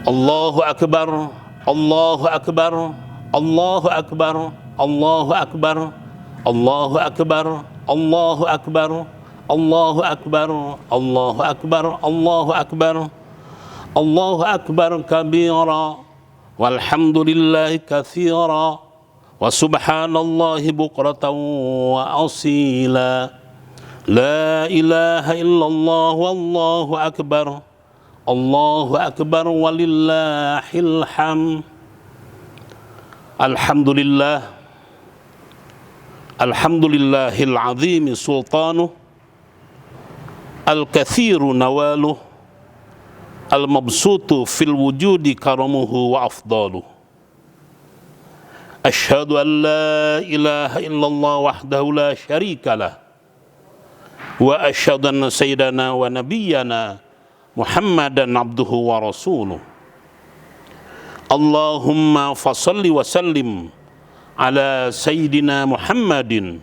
Allahu Akbar, Allahu Akbar, Allahu Akbar, Allahu Akbar, Allahu Akbar, Allahu Akbar, Allahu Akbar, Allahu Akbar, Allahu Akbar, Allahu Akbar kabira, walhamdulillahi katsira, wa subhanallahi bukratan wa asila, la ilaha illallah wallahu akbar, Allahu akbar walillahil hamd. Alhamdulillah, alhamdulillahil azim sultanuh, al-kathiru nawaluh, al-mabsutu fil wujudi karamuhu wa afdaluh. Asyhadu an la ilaha illallah wahdahu la syarika lah, wa asyhadu anna sayyidana wa nabiyyana Muhammadan abduhu wa rasuluh. Allahumma fasalli wa sallim ala sayyidina Muhammadin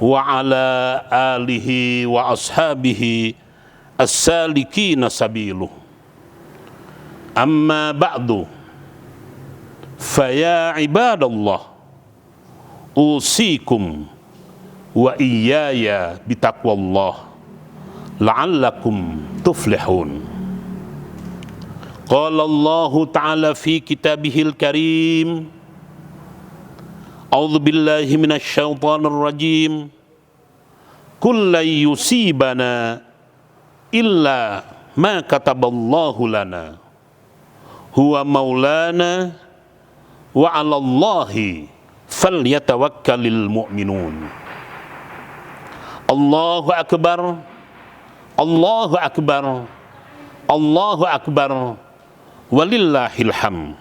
wa ala alihi wa ashabihi as-salikina sabiluh. Amma ba'du, faya ibadallah, usikum wa iyaya bitaqwallah la'allakum tuflihun. Qala Allah Ta'ala fi kitabihil karim, a'udzu billahi minasy syaithanir rajim, kullu yusibana illa ma kataballahu lana huwa maulana wa 'alallahi falyatawakkalul mu'minun. Allahu akbar, Allahu akbar, Allahu akbar, walillahil hamd.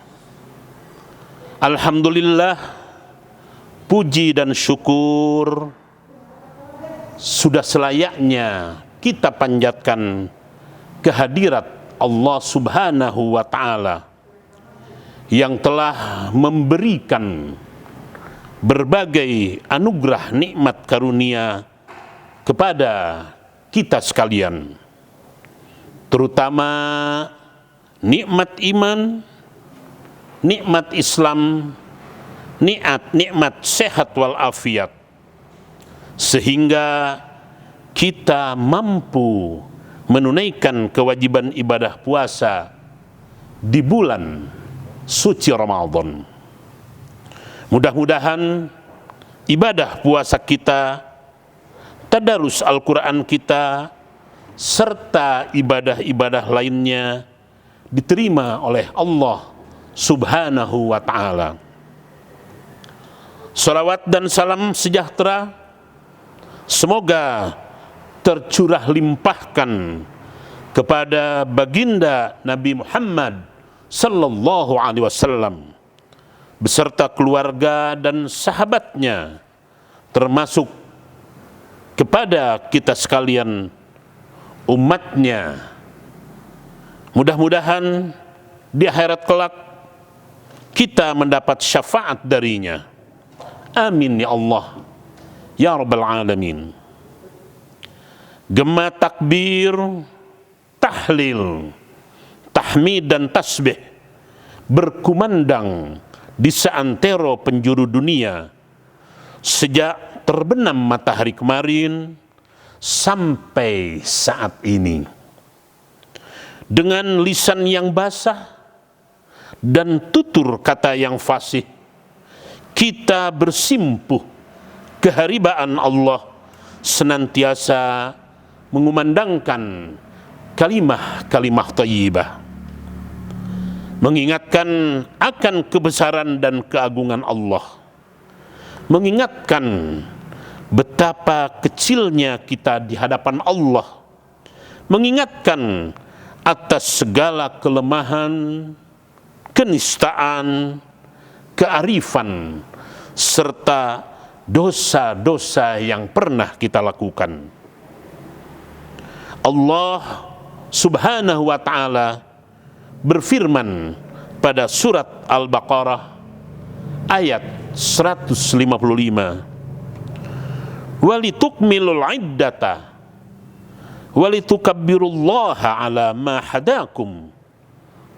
Alhamdulillah, puji dan syukur sudah selayaknya kita panjatkan kehadirat Allah Subhanahu wa Ta'ala yang telah memberikan berbagai anugerah nikmat karunia kepada kita sekalian, terutama nikmat iman, nikmat Islam, nikmat sehat wal afiat, sehingga kita mampu menunaikan kewajiban ibadah puasa di bulan suci Ramadan. Mudah-mudahan ibadah puasa kita, tadarus Al-Quran kita, serta ibadah-ibadah lainnya diterima oleh Allah Subhanahu wa Ta'ala. Salawat dan salam sejahtera semoga tercurah limpahkan kepada baginda Nabi Muhammad sallallahu alaihi wasallam beserta keluarga dan sahabatnya, termasuk kepada kita sekalian umatnya. Mudah-mudahan di akhirat kelak kita mendapat syafaat darinya. Amin ya Allah ya rabbal alamin. Gema takbir, tahlil, tahmid dan tasbih berkumandang di seantero penjuru dunia sejak terbenam matahari kemarin sampai saat ini. Dengan lisan yang basah dan tutur kata yang fasih, kita bersimpuh keharibaan Allah, senantiasa mengumandangkan kalimah-kalimah thayyibah, mengingatkan akan kebesaran dan keagungan Allah, mengingatkan betapa kecilnya kita di hadapan Allah, mengingatkan atas segala kelemahan, kenistaan, kearifan, serta dosa-dosa yang pernah kita lakukan. Allah Subhanahu wa Ta'ala berfirman pada surat Al-Baqarah ayat 155, walitukmilul iddata walitukabbirullaha ala ma hadakum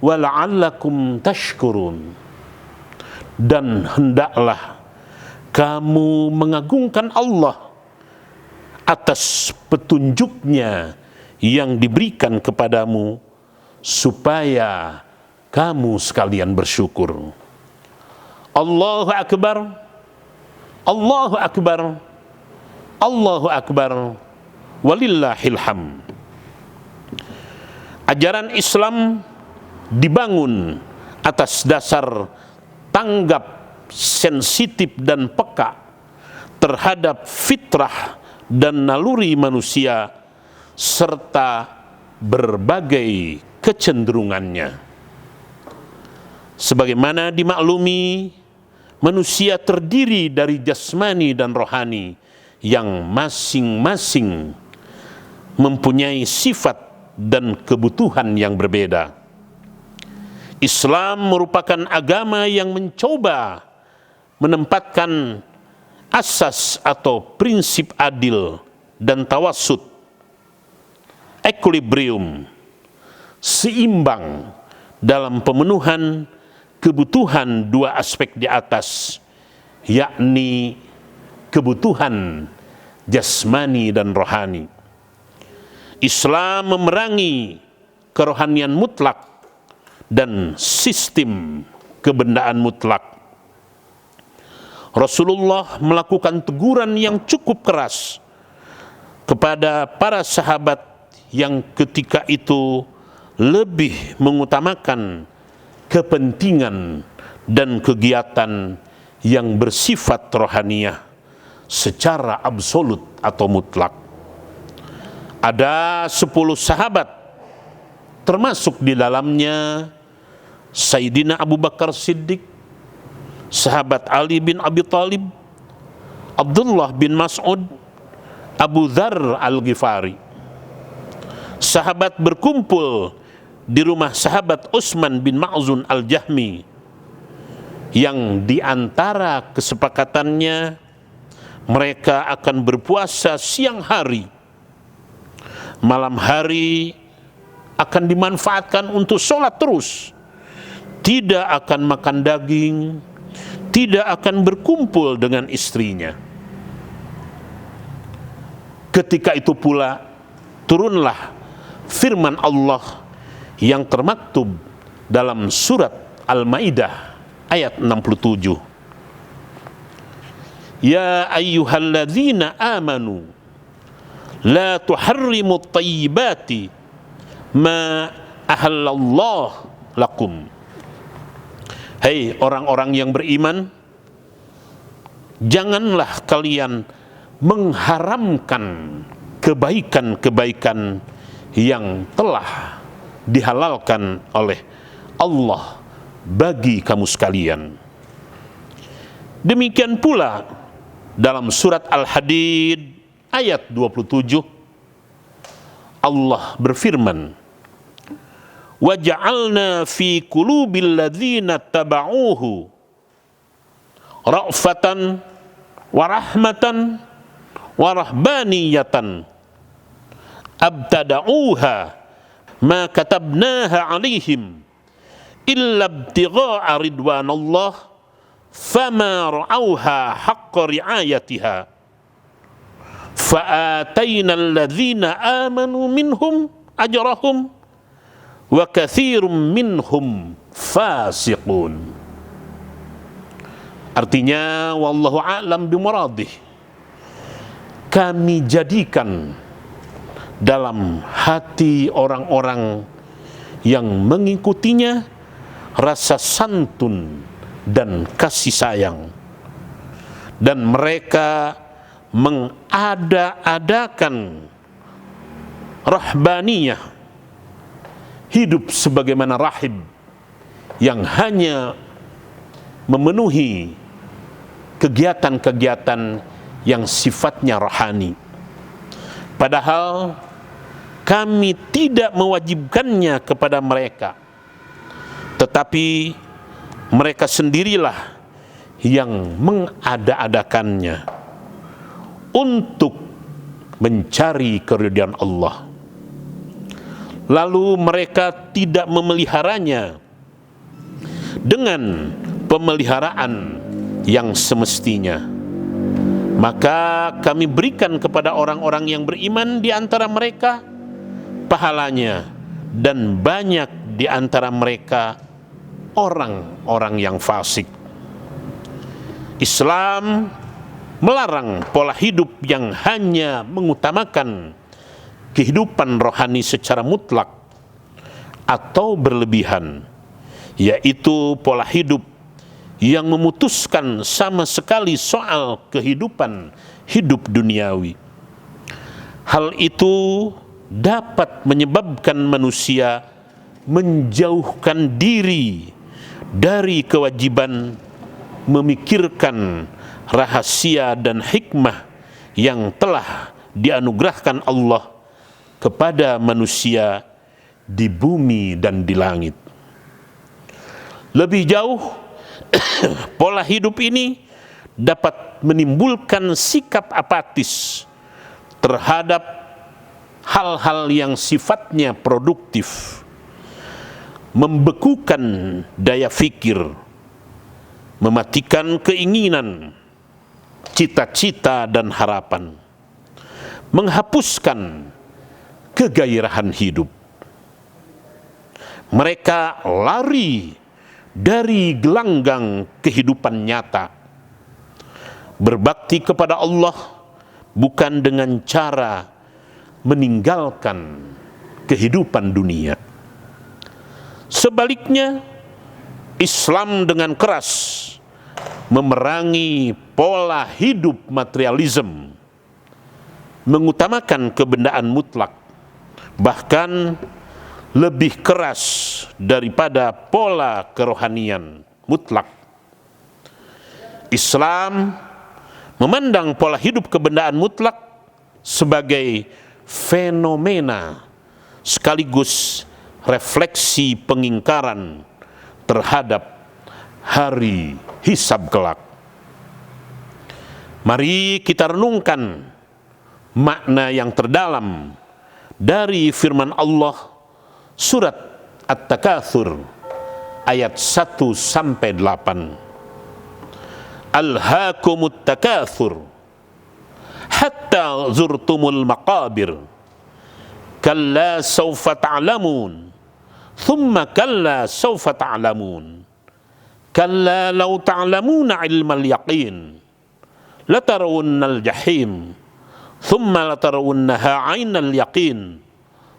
wa la'allakum tashkurun. Dan hendaklah kamu mengagungkan Allah atas petunjuknya yang diberikan kepadamu, supaya kamu sekalian bersyukur. Allahu Akbar, Allahu Akbar, Allahu Akbar, walillahil hamd. Ajaran Islam dibangun atas dasar tanggap sensitif dan peka terhadap fitrah dan naluri manusia serta berbagai kecenderungannya. Sebagaimana dimaklumi, manusia terdiri dari jasmani dan rohani yang masing-masing mempunyai sifat dan kebutuhan yang berbeda. Islam merupakan agama yang mencoba menempatkan asas atau prinsip adil dan tawasud, equilibrium, seimbang dalam pemenuhan kebutuhan dua aspek di atas, yakni kebutuhan jasmani dan rohani. Islam memerangi kerohanian mutlak dan sistem kebendaan mutlak. Rasulullah melakukan teguran yang cukup keras kepada para sahabat yang ketika itu lebih mengutamakan kepentingan dan kegiatan yang bersifat rohaniah secara absolut atau mutlak. Ada 10 sahabat, termasuk di dalamnya Sayyidina Abu Bakar Siddiq, sahabat Ali bin Abi Thalib, Abdullah bin Mas'ud, Abu Dzar Al-Ghifari. Sahabat berkumpul di rumah sahabat Utsman bin Ma'zun Al-Jahmi, yang di antara kesepakatannya mereka akan berpuasa siang hari, malam hari akan dimanfaatkan untuk sholat terus, tidak akan makan daging, tidak akan berkumpul dengan istrinya. Ketika itu pula turunlah firman Allah yang termaktub dalam surat Al-Maidah ayat 67. Ya ayyuhalladzina amanu la tuharrimu at-tayyibati ma ahallallah lakum. Hei orang-orang yang beriman, janganlah kalian mengharamkan kebaikan-kebaikan yang telah dihalalkan oleh Allah bagi kamu sekalian. Demikian pula dalam surat Al-Hadid ayat 27, Allah berfirman, وَجَعَلْنَا فِي قُلُوبِ الَّذِينَ اتَّبَعُوهُ رَأْفَةً وَرَحْمَةً وَرَهْبَانِيَّةً أَبْتَدَعُوهَا مَا كَتَبْنَاهَا عَلَيْهِمْ إِلَّا ابْتِغَاءَ رِضْوَانِ اللَّهِ فَمَا رَعَوْهَا حَقَّ رِعَايَتِهَا فَآتَيْنَا الَّذِينَ آمَنُوا مِنْهُمْ أَجْرَهُمْ wa katsirum minhum fasiqun. Artinya wallahu a'lam bimuradih, kami jadikan dalam hati orang-orang yang mengikutinya rasa santun dan kasih sayang, dan mereka mengada-adakan rahbaniyah, hidup sebagaimana rahib yang hanya memenuhi kegiatan-kegiatan yang sifatnya rohani. Padahal kami tidak mewajibkannya kepada mereka, tetapi mereka sendirilah yang mengada-adakannya untuk mencari keridhaan Allah. lalu mereka tidak memeliharanya dengan pemeliharaan yang semestinya, maka kami berikan kepada orang-orang yang beriman di antara mereka pahalanya, dan banyak di antara mereka orang-orang yang fasik. Islam melarang pola hidup yang hanya mengutamakan kehidupan rohani secara mutlak atau berlebihan, yaitu pola hidup yang memutuskan sama sekali soal kehidupan hidup duniawi. Hal itu dapat menyebabkan manusia menjauhkan diri dari kewajiban memikirkan rahasia dan hikmah yang telah dianugerahkan Allah kepada manusia di bumi dan di langit. Lebih jauh, pola hidup ini dapat menimbulkan sikap apatis terhadap hal-hal yang sifatnya produktif, membekukan daya fikir, mematikan keinginan, cita-cita dan harapan, menghapuskan kegairahan hidup. Mereka lari dari gelanggang kehidupan nyata, berbakti kepada Allah bukan dengan cara meninggalkan kehidupan dunia. Sebaliknya, Islam dengan keras memerangi pola hidup materialisme, mengutamakan kebendaan mutlak, bahkan lebih keras daripada pola kerohanian mutlak. Islam memandang pola hidup kebendaan mutlak sebagai fenomena sekaligus refleksi pengingkaran terhadap hari hisab kelak. Mari kita renungkan makna yang terdalam dari firman Allah surat At-Takatsur ayat 1 sampai 8. Alhaakumut takatsur hatta zurtumul maqabir kalla sawfa ta'lamun thumma kalla sawfa ta'lamun kalla law ta'lamuna ilmal yaqin latarawunnal jahim thumma latarawunnaha 'ainal yaqin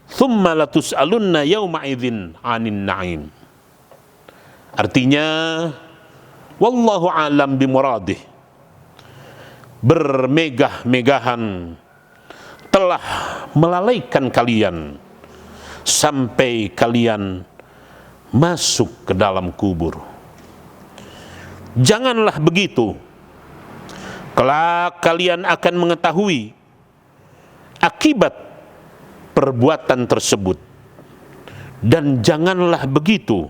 thumma latus'alunna yawma idzin 'anin na'im. Artinya, wallahu alam bimuradih, bermegah-megahan telah melalaikan kalian sampai kalian masuk ke dalam kubur. Janganlah begitu, kelak kalian akan mengetahui akibat perbuatan tersebut. Dan janganlah begitu,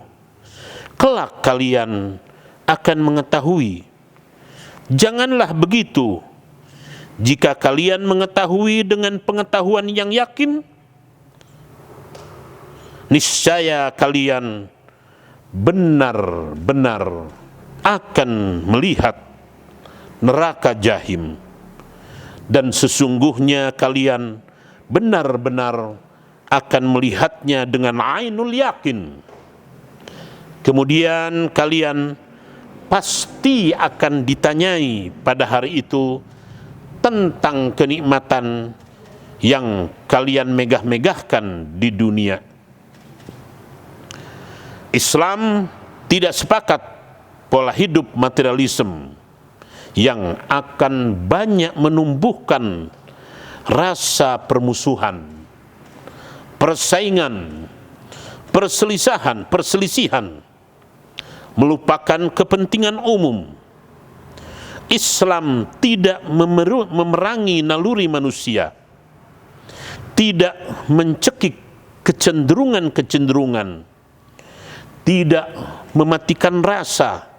kelak kalian akan mengetahui. Janganlah begitu, jika kalian mengetahui dengan pengetahuan yang yakin, niscaya kalian benar-benar akan melihat neraka jahim, dan sesungguhnya kalian benar-benar akan melihatnya dengan ainul yakin. Kemudian kalian pasti akan ditanyai pada hari itu tentang kenikmatan yang kalian megah-megahkan di dunia. Islam tidak sepakat pola hidup materialisme yang akan banyak menumbuhkan rasa permusuhan, persaingan, perselisihan, melupakan kepentingan umum. Islam tidak memerangi naluri manusia, tidak mencekik kecenderungan-kecenderungan, tidak mematikan rasa,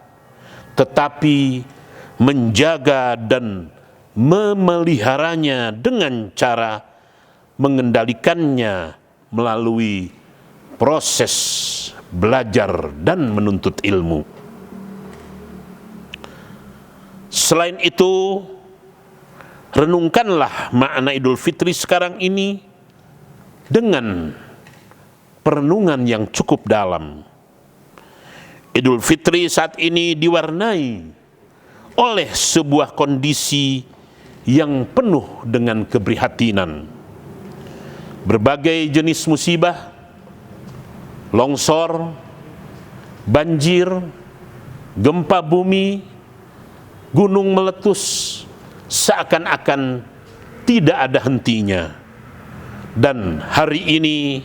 tetapi menjaga dan memeliharanya dengan cara mengendalikannya melalui proses belajar dan menuntut ilmu. Selain itu, renungkanlah makna Idul Fitri sekarang ini dengan perenungan yang cukup dalam. Idul Fitri saat ini diwarnai oleh sebuah kondisi yang penuh dengan keprihatinan. Berbagai jenis musibah, longsor, banjir, gempa bumi, gunung meletus, seakan-akan tidak ada hentinya. Dan hari ini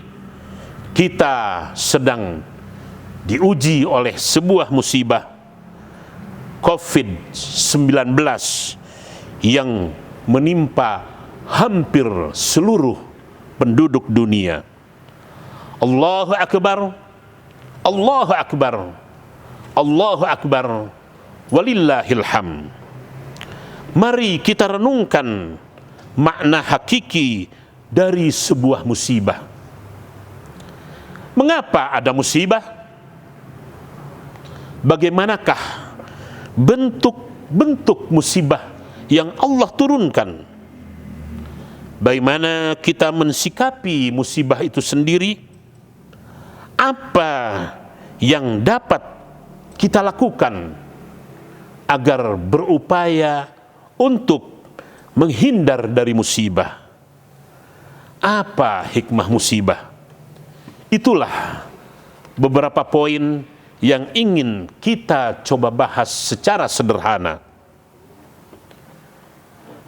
kita sedang diuji oleh sebuah musibah COVID-19 yang menimpa hampir seluruh penduduk dunia. Allahu Akbar, Allahu Akbar, Allahu Akbar, walillahil hamd. Mari kita renungkan makna hakiki dari sebuah musibah. Mengapa ada musibah? Bagaimanakah bentuk-bentuk musibah yang Allah turunkan? Bagaimana kita mensikapi musibah itu sendiri? Apa yang dapat kita lakukan agar berupaya untuk menghindar dari musibah? Apa hikmah musibah? Itulah beberapa poin yang ingin kita coba bahas secara sederhana.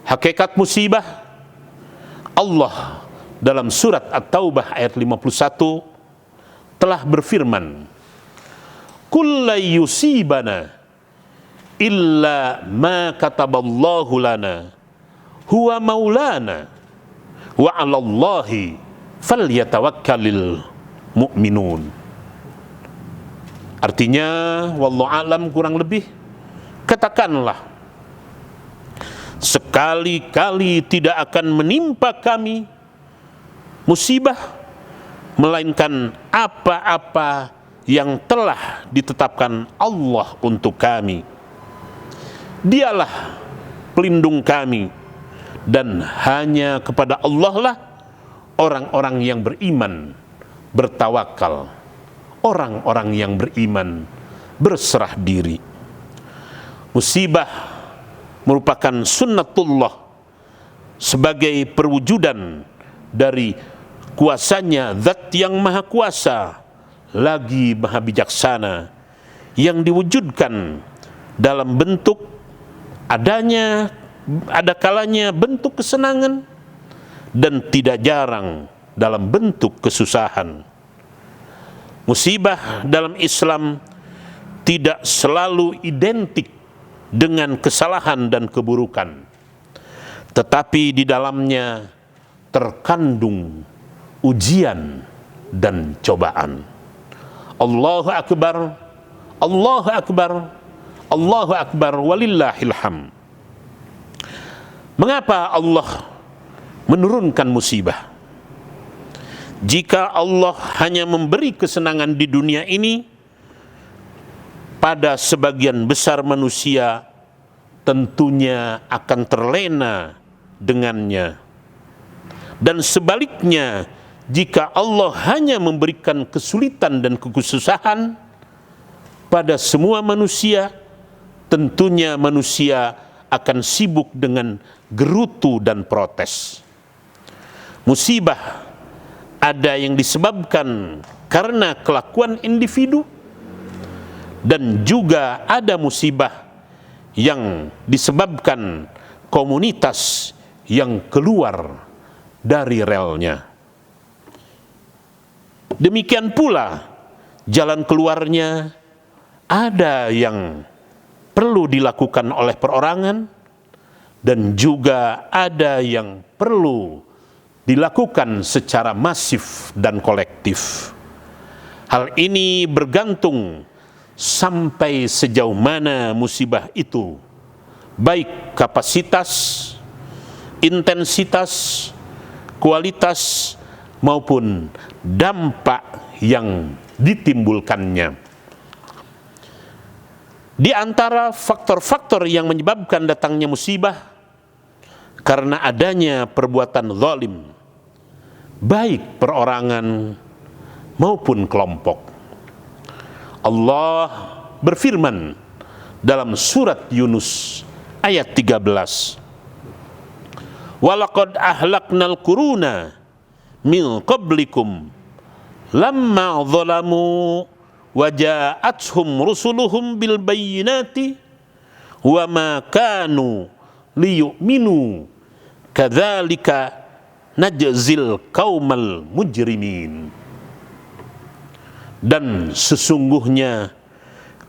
Hakikat musibah, Allah dalam surat At-Taubah ayat 51 telah berfirman, "Kulla yusibana illa ma kataballahu lana huwa maulana wa 'alallahi falyatawakkalul mu'minun." Artinya, wallahu alam, kurang lebih katakanlah, sekali-kali tidak akan menimpa kami musibah melainkan apa-apa yang telah ditetapkan Allah untuk kami. Dialah pelindung kami, dan hanya kepada Allah lah orang-orang yang beriman bertawakal, orang-orang yang beriman berserah diri. Musibah merupakan sunnatullah sebagai perwujudan dari kuasanya Zat yang Maha Kuasa lagi Maha Bijaksana, yang diwujudkan dalam bentuk ada kalanya bentuk kesenangan, dan tidak jarang dalam bentuk kesusahan. Musibah dalam Islam tidak selalu identik dengan kesalahan dan keburukan, tetapi di dalamnya terkandung ujian dan cobaan. Allahu Akbar, Allahu Akbar, Allahu Akbar, walillahil hamd. Mengapa Allah menurunkan musibah? Jika Allah hanya memberi kesenangan di dunia ini, pada sebagian besar manusia tentunya akan terlena dengannya. Dan sebaliknya, jika Allah hanya memberikan kesulitan dan kesusahan pada semua manusia, tentunya manusia akan sibuk dengan gerutu dan protes. Musibah ada yang disebabkan karena kelakuan individu, dan juga ada musibah yang disebabkan komunitas yang keluar dari relnya. Demikian pula jalan keluarnya ada yang perlu dilakukan oleh perorangan, dan juga ada yang perlu dilakukan secara masif dan kolektif. Hal ini bergantung sampai sejauh mana musibah itu, baik kapasitas, intensitas, kualitas, maupun dampak yang ditimbulkannya. Di antara faktor-faktor yang menyebabkan datangnya musibah karena adanya perbuatan zalim, baik perorangan maupun kelompok. Allah berfirman dalam surat Yunus ayat 13, walaqad ahlaknal quruna min qablikum lamma zalamu waja'athum rusuluhum bil bayyinati wa ma kanu liyu'minu kadzalika najzil qaumal mujrimin. Dan sesungguhnya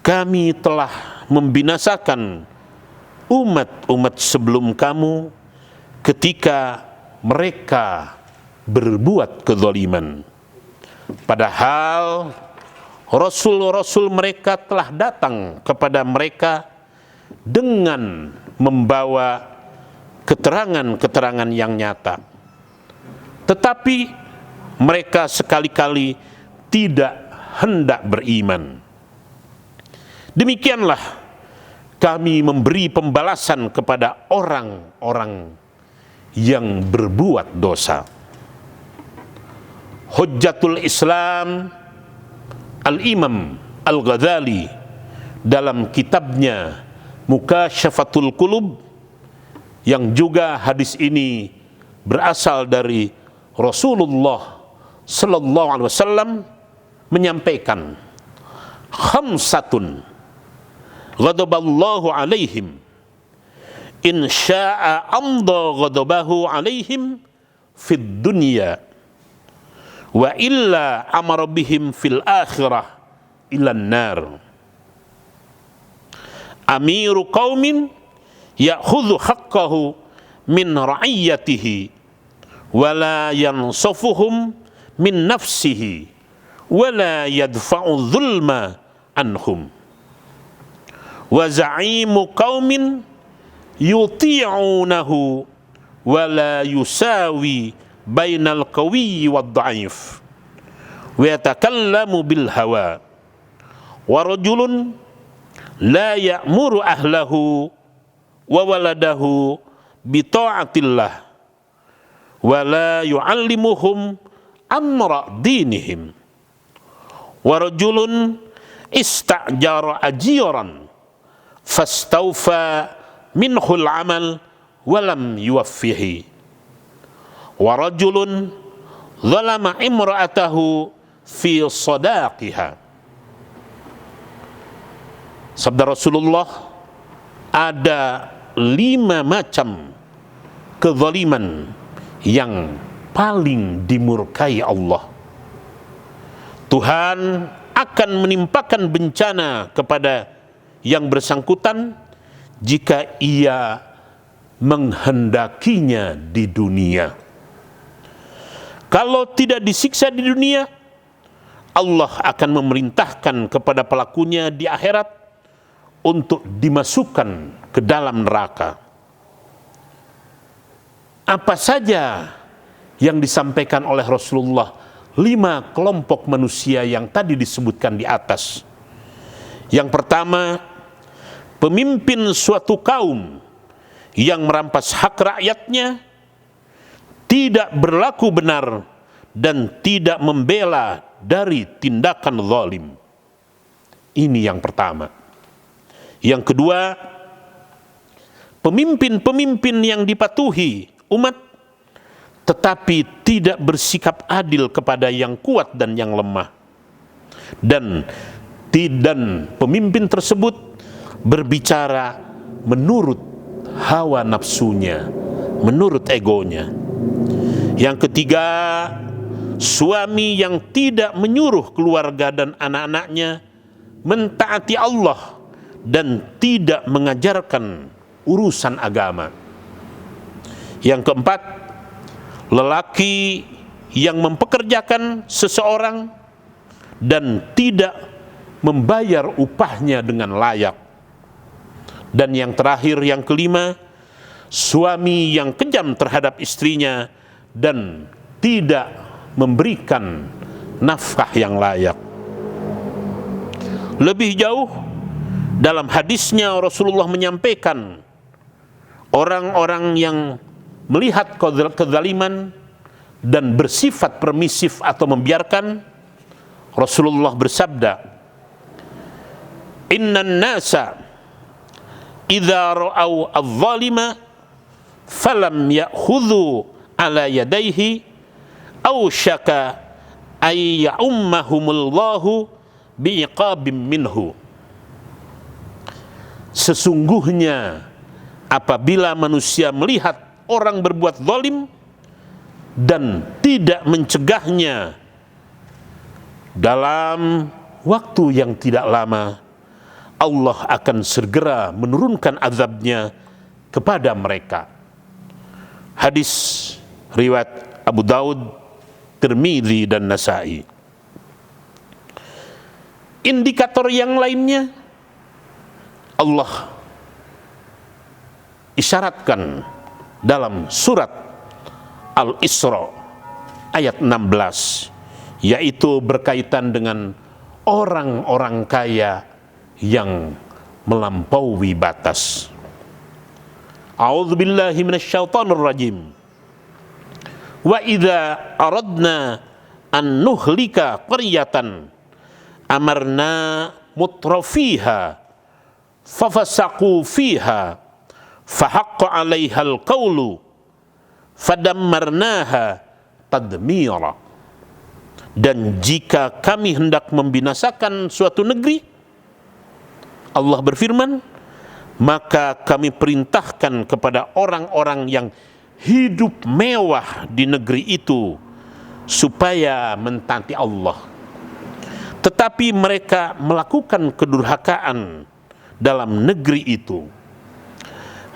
kami telah membinasakan umat-umat sebelum kamu ketika mereka berbuat kezaliman, padahal Rasul-Rasul mereka telah datang kepada mereka dengan membawa keterangan-keterangan yang nyata, tetapi mereka sekali-kali tidak hendak beriman. Demikianlah kami memberi pembalasan kepada orang-orang yang berbuat dosa. Hujjatul Islam Al-Imam Al-Ghazali dalam kitabnya Mukasyafatul Qulub, yang juga hadis ini berasal dari Rasulullah sallallahu alaihi wasallam, menyampaikan, khamsatun ghadaballahu alaihim in syaa amda ghadabahu alaihim fid dunya wa illa amara bihim fil akhirah ilan nar. Amiru qaumin ya'khudhu haqqahu min ra'iyatihi wa la yansafuhum min nafsihi wa la yadfa'u dhulma anhum. Wa za'imu qaumin yuti'unahu wa la yusawi bainal qawiyyi wad dha'if wa yatakallamu bil hawa wa rajulun la ya'muru ahlahu wa waladahu bi ta'atillah wa la yu'allimuhum amra dinihim wa rajulun ista'jara ajiran fastawfa minhul amal wa lam yuwaffihi wa rajulun zalama imra'atahu fi sadaqiha. Sabda Rasulullah, ada 5 macam kezaliman yang paling dimurkai Allah. Tuhan akan menimpakan bencana kepada yang bersangkutan jika ia menghendakinya di dunia. Kalau tidak disiksa di dunia, Allah akan memerintahkan kepada pelakunya di akhirat untuk dimasukkan ke dalam neraka. Apa saja yang disampaikan oleh Rasulullah, 5 kelompok manusia yang tadi disebutkan di atas. Yang pertama, pemimpin suatu kaum yang merampas hak rakyatnya, tidak berlaku benar dan tidak membela dari tindakan zalim. Ini yang pertama. Yang kedua, pemimpin-pemimpin yang dipatuhi umat tetapi tidak bersikap adil kepada yang kuat dan yang lemah, dan pemimpin tersebut berbicara menurut hawa nafsunya, menurut egonya. Yang ketiga, suami yang tidak menyuruh keluarga dan anak-anaknya mentaati Allah dan tidak mengajarkan urusan agama. Yang keempat, lelaki yang mempekerjakan seseorang dan tidak membayar upahnya dengan layak. Dan yang terakhir, yang kelima, suami yang kejam terhadap istrinya dan tidak memberikan nafkah yang layak. Lebih jauh, dalam hadisnya Rasulullah menyampaikan, orang-orang yang melihat kezaliman dan bersifat permisif atau membiarkan, Rasulullah bersabda, "Innan nasa idza ra'au adh-dhalima falam ya'khudhu ala yadayhi awshaka ay ya'ummahumullahu bi'iqabim minhu." Sesungguhnya apabila manusia melihat orang berbuat zalim dan tidak mencegahnya, dalam waktu yang tidak lama Allah akan segera menurunkan azabnya kepada mereka. Hadis riwayat Abu Daud, Tirmidzi dan Nasa'i. Indikator yang lainnya, Allah isyaratkan dalam surat Al-Isra ayat 16, yaitu berkaitan dengan orang-orang kaya yang melampaui batas. A'udzubillahi minasyaitonirrajim. Wa idza aradna an nuhlika qaryatan amarna mutrafiha fafasaqu fiha fahaqqa 'alaihal qawlu fadammarnaha tadmira. Dan jika kami hendak membinasakan suatu negeri, Allah berfirman, maka kami perintahkan kepada orang-orang yang hidup mewah di negeri itu supaya mentaati Allah. Tetapi mereka melakukan kedurhakaan dalam negeri itu,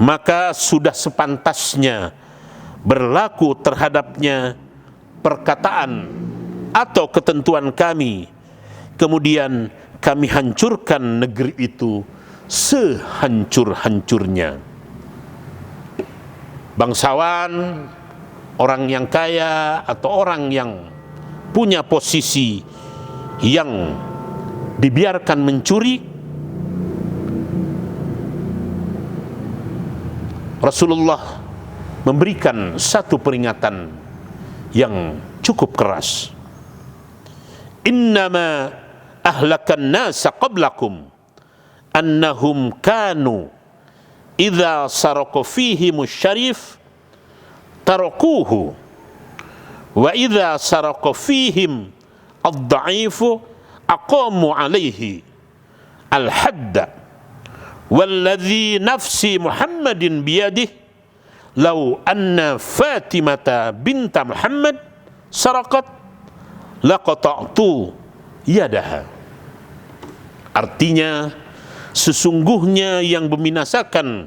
maka sudah sepantasnya berlaku terhadapnya perkataan atau ketentuan kami, kemudian kami hancurkan negeri itu sehancur-hancurnya. Bangsawan, orang yang kaya atau orang yang punya posisi yang dibiarkan mencuri, Rasulullah memberikan satu peringatan yang cukup keras. Innama ahlakan nasa qablakum annahum kanu idza saraka fihimus syarif tarakuhu wa idza saraka fihim ad-dha'ifu aqamu alaihi al-hadda walladzi nafsi Muhammadin biyadihi law anna Fatimata binta Muhammad sarakat laqata'tu yadaha. Artinya, sesungguhnya yang membinasakan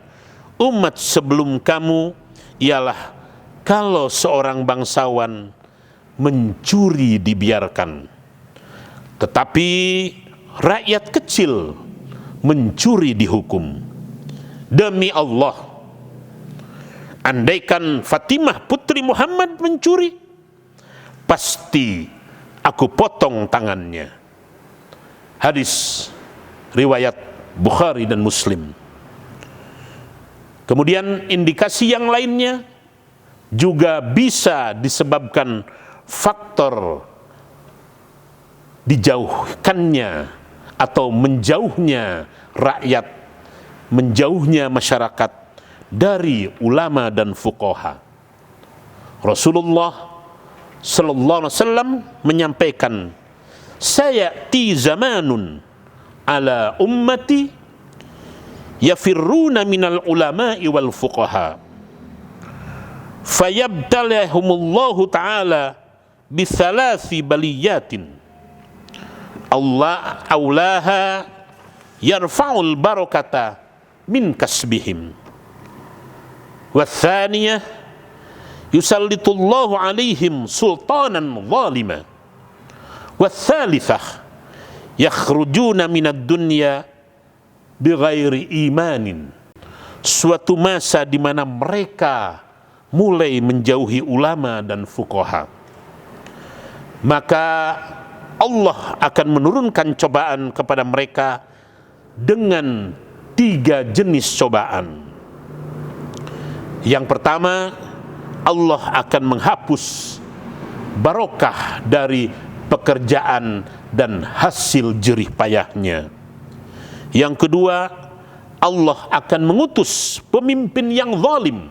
umat sebelum kamu ialah kalau seorang bangsawan mencuri dibiarkan, tetapi rakyat kecil mencuri dihukum. Demi Allah, andaikan Fatimah putri Muhammad mencuri, pasti aku potong tangannya. Hadis riwayat Bukhari dan Muslim. Kemudian indikasi yang lainnya juga bisa disebabkan faktor dijauhkannya atau menjauhnya rakyat, menjauhnya masyarakat dari ulama dan fuqaha. Rasulullah sallallahu alaihi wasallam menyampaikan, sayati zamanun ala ummati yafirruna minal ulama'i wal fuqaha fayabtalahumullahu ta'ala bithalathi baliyatin Allah aulaha yarfa'ul barakata min kasbihim wa thaniyah yusallitullahu alaihim sultanan zalima wa thalithah yakhrujuna minad dunya bighairi imanin. Suatu masa di mana mereka mulai menjauhi ulama dan fuqaha. maka Allah akan menurunkan cobaan kepada mereka dengan 3 jenis cobaan. Yang pertama, Allah akan menghapus barokah dari pekerjaan dan hasil jerih payahnya. Yang kedua, Allah akan mengutus pemimpin yang zalim.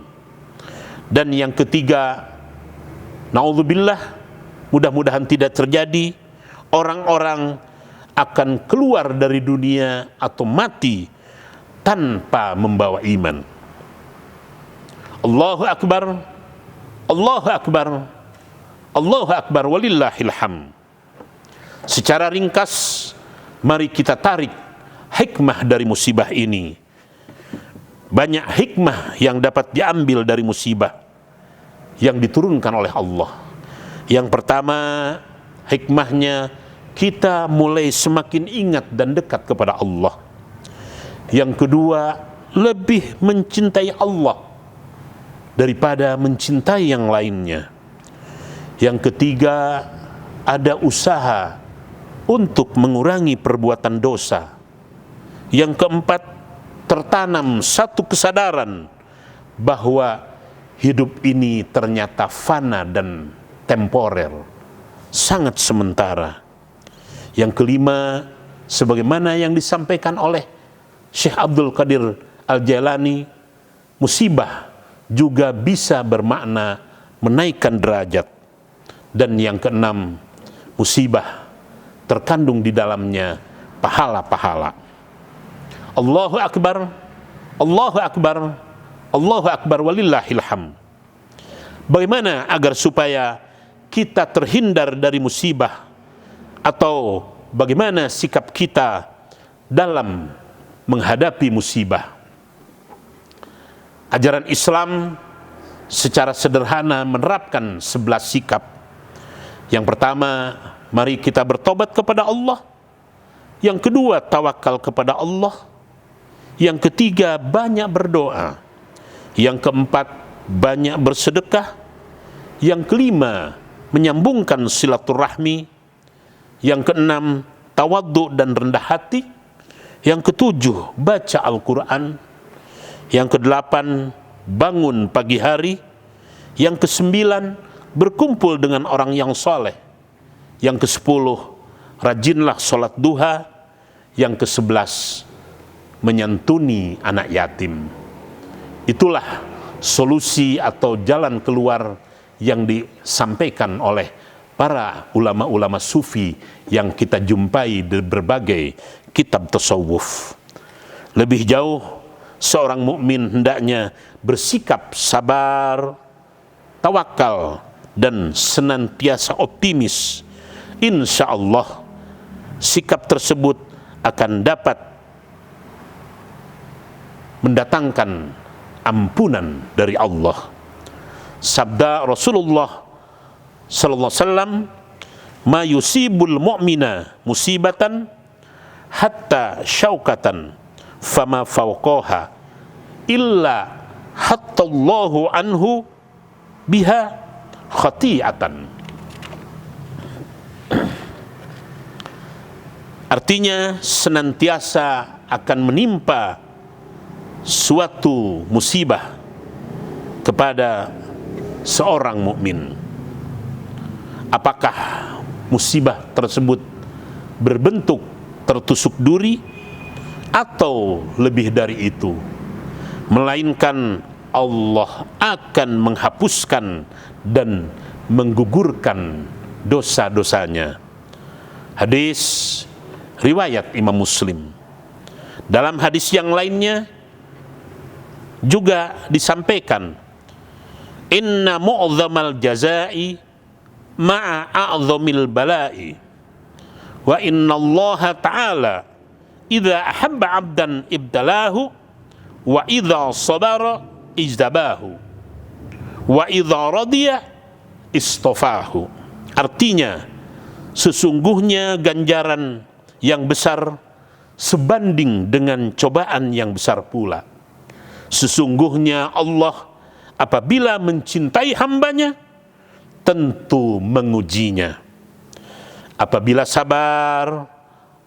Dan yang ketiga, naudzubillah, mudah-mudahan tidak terjadi, orang-orang akan keluar dari dunia atau mati tanpa membawa iman. Allahu Akbar, Allahu Akbar, Allahu Akbar, walillahil hamd. Secara ringkas, mari kita tarik hikmah dari musibah ini. Banyak hikmah yang dapat diambil dari musibah yang diturunkan oleh Allah. Yang pertama, hikmahnya kita mulai semakin ingat dan dekat kepada Allah. Yang kedua, lebih mencintai Allah daripada mencintai yang lainnya. Yang ketiga, ada usaha untuk mengurangi perbuatan dosa. Yang keempat, tertanam satu kesadaran bahwa hidup ini ternyata fana dan temporer, sangat sementara. Yang kelima, sebagaimana yang disampaikan oleh Syekh Abdul Qadir Al-Jailani, musibah juga bisa bermakna menaikkan derajat. Dan yang keenam, musibah terkandung di dalamnya pahala-pahala. Allahu Akbar, Allahu Akbar, Allahu Akbar, walillahil hamd. Bagaimana agar supaya kita terhindar dari musibah, atau bagaimana sikap kita dalam menghadapi musibah? Ajaran Islam secara sederhana menerapkan 11 sikap. Yang pertama, mari kita bertobat kepada Allah. Yang kedua, tawakal kepada Allah. Yang ketiga, banyak berdoa. Yang keempat, banyak bersedekah. Yang kelima, menyambungkan silaturahmi. Yang keenam, tawadhu dan rendah hati. Yang ketujuh, baca Al-Quran. Yang kedelapan, bangun pagi hari. Yang kesembilan, berkumpul dengan orang yang soleh. Yang kesepuluh, rajinlah sholat duha. Yang kesebelas, menyantuni anak yatim. Itulah solusi atau jalan keluar yang disampaikan oleh para ulama-ulama sufi yang kita jumpai di berbagai kitab tasawuf. Lebih jauh, seorang mukmin hendaknya bersikap sabar, tawakal, dan senantiasa optimis. Insya Allah, sikap tersebut akan dapat mendatangkan ampunan dari Allah. Sabda Rasulullah sallallahu alaihi wasallam, "Ma yusibul mu'mina musibatan hatta syaukatan fama fawqaha illa hattallahu anhu biha khati'atan." Artinya, senantiasa akan menimpa suatu musibah kepada seorang mukmin. Apakah musibah tersebut berbentuk tertusuk duri atau lebih dari itu, melainkan Allah akan menghapuskan dan menggugurkan dosa-dosanya. Hadis riwayat Imam Muslim. Dalam hadis yang lainnya juga disampaikan, inna mu'dhamal jazai ma'a a'dhamil bala'i wa inna Allah ta'ala idza ahabba 'abdan ibtalahu wa idza sabara ijtabahu wa idza radiya istafahu. Artinya, sesungguhnya ganjaran yang besar sebanding dengan cobaan yang besar pula. Sesungguhnya Allah apabila mencintai hambanya, tentu mengujinya. Apabila sabar,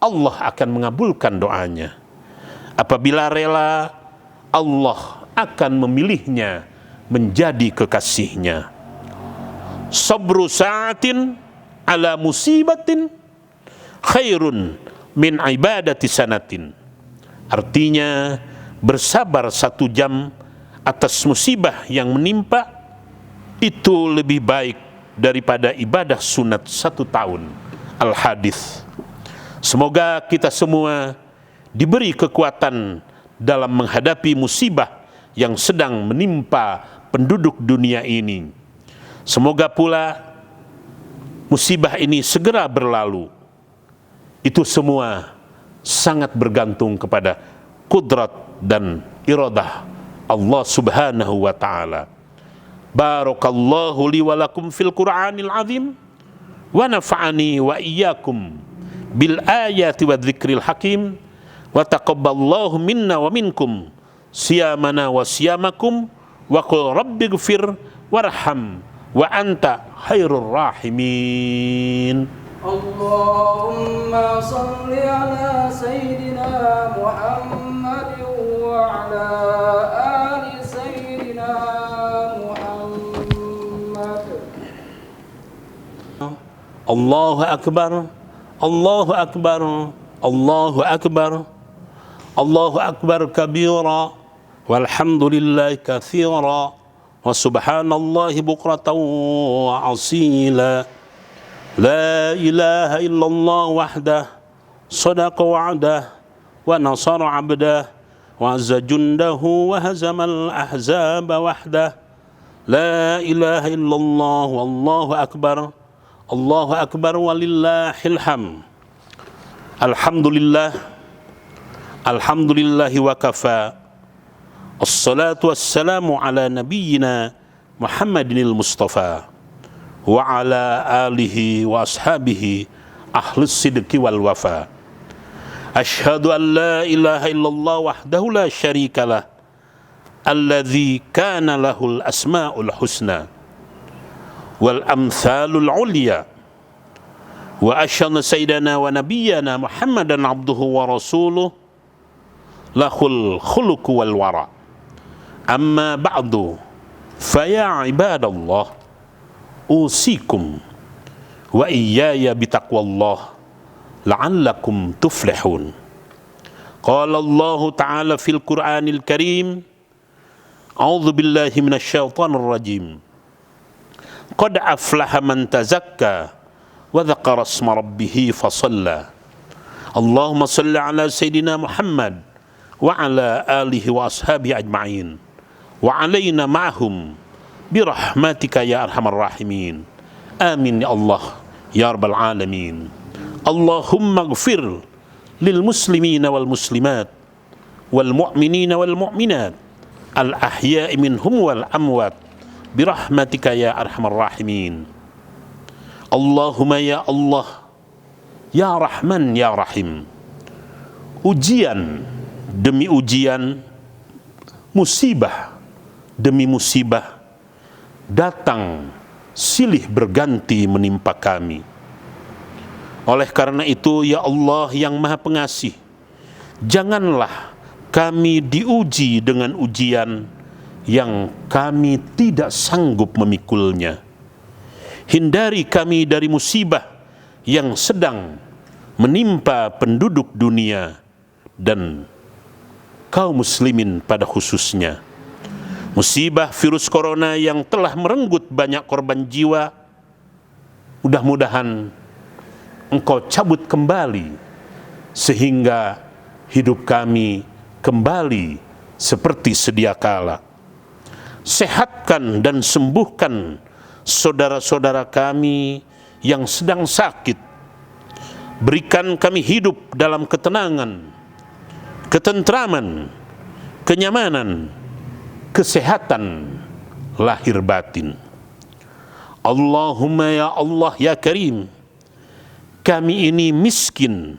Allah akan mengabulkan doanya. Apabila rela, Allah akan memilihnya menjadi kekasihnya. Sabru sa'atin ala musibatin khairun min ibadati sanatin. Artinya, bersabar 1 jam atas musibah yang menimpa itu lebih baik daripada ibadah sunat 1 tahun. Al-Hadits. Semoga kita semua diberi kekuatan dalam menghadapi musibah yang sedang menimpa penduduk dunia ini. Semoga pula musibah ini segera berlalu. Itu semua sangat bergantung kepada kudrat dan iradah Allah subhanahu wa ta'ala. Barakallahu li wa lakum fil Qur'anil azim wa nafa'ani wa iyyakum bil ayati wa dzikril hakim wa taqabbalallahu minna wa minkum siyamana wa siyamakum wa qul rabbighfir warham wa anta khairur rahimin. Allahumma salli ala sayyidina Muhammad wa ala ali sayyidina Muhammad. Allahu akbar, Allahu akbar, Allahu akbar, Allahu akbar kabira, walhamdulillahi katsira, wa subhanallahi bukratan wa asila. La ilaha illallah wahdah, sadaqa wa'dah, wa nasara 'abdah, wa azza jundahu, wa hazamal ahzaba wahdah. La ilaha illallah, wallahu akbar, Allahu akbar walillahil hamd. Alhamdulillah, alhamdulillahi wa kafa. Assalatu wassalamu ala nabiyyina Muhammadinil Mustafa wa ala alihi wa ashabihi ahlus sidqi wal wafa. Ashhadu an la ilaha illallah wahdahu la syarikalah alladzi kana lahul asmaul husna wal amthalul ulya. Wa asyhadu sayyidana wa nabiyyana Muhammadan abduhu wa rasuluh lahul khuluq wal wara. Amma ba'du, fa ya ibadallah, usikum wa iyaya bitaqwallah la'allakum tuflihun. Qala Allah ta'ala fil Qur'anil Karim, a'udzu billahi minasy syaithanir rajim. Qad aflaha man tazakka wa dzakara isma rabbih fasalla. Allahumma shalli ala sayyidina Muhammad wa ala alihi wa ashabihi ajma'in wa alaina ma'hum birahmatika ya arhamar rahimin. Amin ya Allah ya rabbal alamin. Allahumma ighfir lil muslimina wal muslimat wal mu'minina wal mu'minat al ahya'i minhum wal amwat birahmatika ya arhamar rahimin. Allahumma ya Allah ya Rahman ya Rahim. Ujian demi ujian, musibah demi musibah datang silih berganti menimpa kami. Oleh karena itu ya Allah yang Maha Pengasih, janganlah kami diuji dengan ujian yang kami tidak sanggup memikulnya. Hindari kami dari musibah yang sedang menimpa penduduk dunia dan kaum muslimin pada khususnya. Musibah virus corona yang telah merenggut banyak korban jiwa, mudah-mudahan Engkau cabut kembali sehingga hidup kami kembali seperti sedia kala. Sehatkan dan sembuhkan saudara-saudara kami yang sedang sakit. Berikan kami hidup dalam ketenangan, ketentraman, kenyamanan, kesehatan lahir batin. Allahumma ya Allah ya Karim, kami ini miskin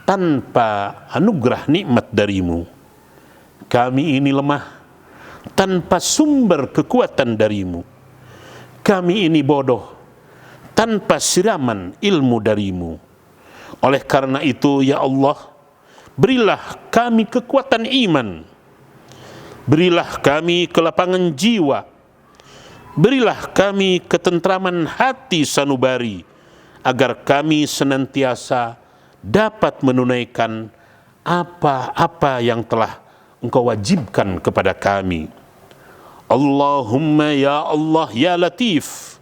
tanpa anugerah nikmat darimu. Kami ini lemah tanpa sumber kekuatan darimu. Kami ini bodoh tanpa siraman ilmu darimu. Oleh karena itu ya Allah, berilah kami kekuatan iman, berilah kami kelapangan jiwa, berilah kami ketentraman hati sanubari, agar kami senantiasa dapat menunaikan apa-apa yang telah Engkau wajibkan kepada kami. Allahumma ya Allah ya Latif,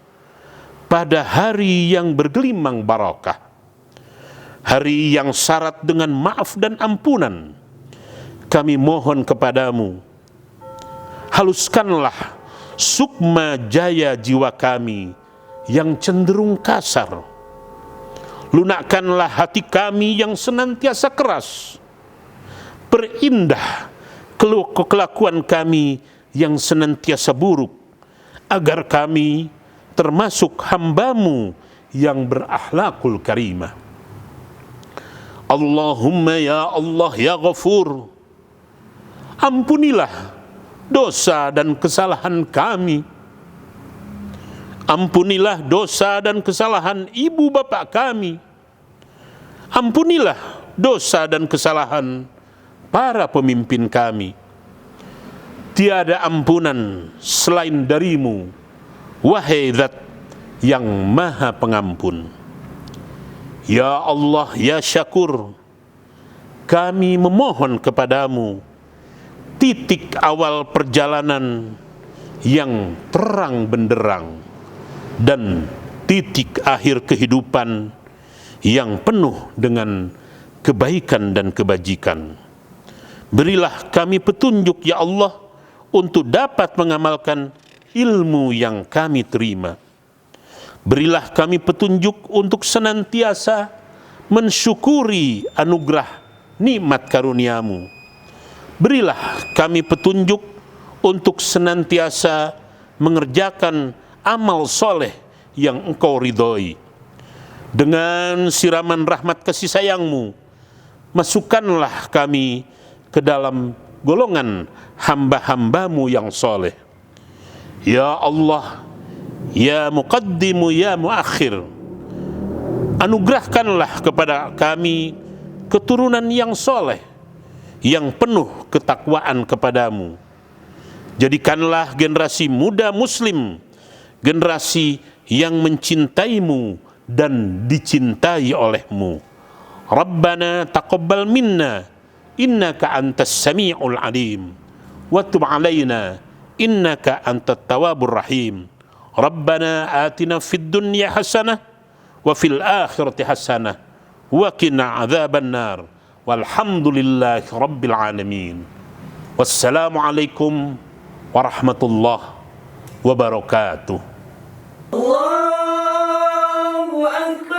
pada hari yang bergelimang barakah, hari yang syarat dengan maaf dan ampunan, kami mohon kepadamu, haluskanlah sukma jaya jiwa kami yang cenderung kasar, lunakkanlah hati kami yang senantiasa keras, perindah kelakuan kami yang senantiasa buruk, agar kami termasuk hamba-Mu yang berakhlakul karimah. Allahumma ya Allah ya Ghafur, ampunilah dosa dan kesalahan kami, ampunilah dosa dan kesalahan ibu bapak kami, ampunilah dosa dan kesalahan para pemimpin kami. Tiada ampunan selain darimu, wahai Zat yang Maha Pengampun. Ya Allah ya Syakur, kami memohon kepadamu titik awal perjalanan yang terang benderang dan titik akhir kehidupan yang penuh dengan kebaikan dan kebajikan. Berilah kami petunjuk ya Allah untuk dapat mengamalkan ilmu yang kami terima. Berilah kami petunjuk untuk senantiasa mensyukuri anugerah nikmat karunia-Mu. Berilah kami petunjuk untuk senantiasa mengerjakan amal soleh yang Engkau ridhoi. Dengan siraman rahmat kasih sayang-Mu, masukkanlah kami ke dalam golongan hamba-hamba-Mu yang soleh. Ya Allah, ya Muqaddimu, ya Muakhir, anugerahkanlah kepada kami keturunan yang soleh, yang penuh ketakwaan kepadamu. Jadikanlah generasi muda muslim generasi yang mencintaimu dan dicintai olehmu. Rabbana taqabbal minna innaka antas sami'ul alim wa tub alaina innaka antat tawwabur rahim. Rabbana atina fid dunya hasanah wa fil akhirati hasanah wa qina adzaban nar. Walhamdulillahi rabbil alamin. Wassalamu alaikum warahmatullahi wabarakatuh. Allahu Akbar.